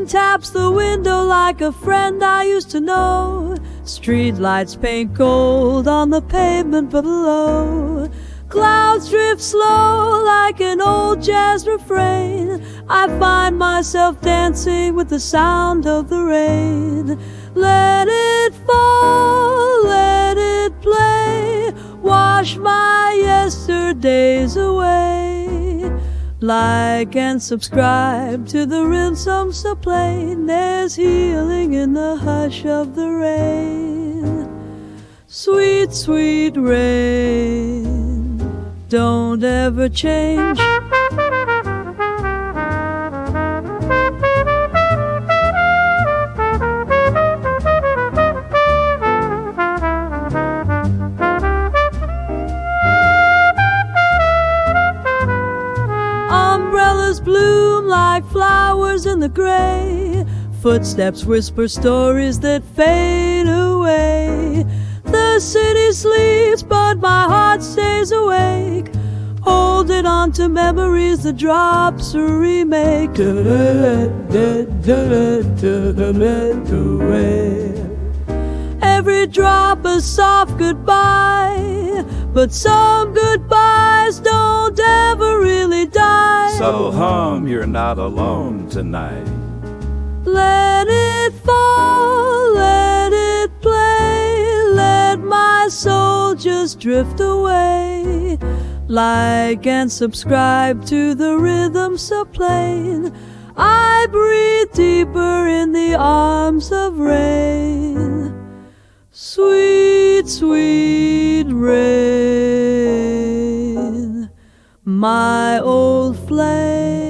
taps the window like a friend I used to know. Streetlights paint gold on the pavement below. Clouds drift slow like an old jazz refrain. I find myself dancing with the sound of the rain. Let it fall, let it play, wash my yesterdays away. Like and subscribe to the rhythm so plain. There's healing in the hush of the rain. Sweet, sweet rain, don't ever change. Umbrellas bloom like flowers in the gray. Footsteps whisper stories that fade away. The city sleeps, but my heart stays awake, holding on to memories the drops remake. Every drop a soft goodbye, but some goodbyes don't ever really die. So hum, you're not alone tonight. Let it fall, let it play, let my soul just drift away. Like and subscribe to the rhythm so plain. I breathe deeper in the arms of rain. Sweet, sweet rain, my old flame.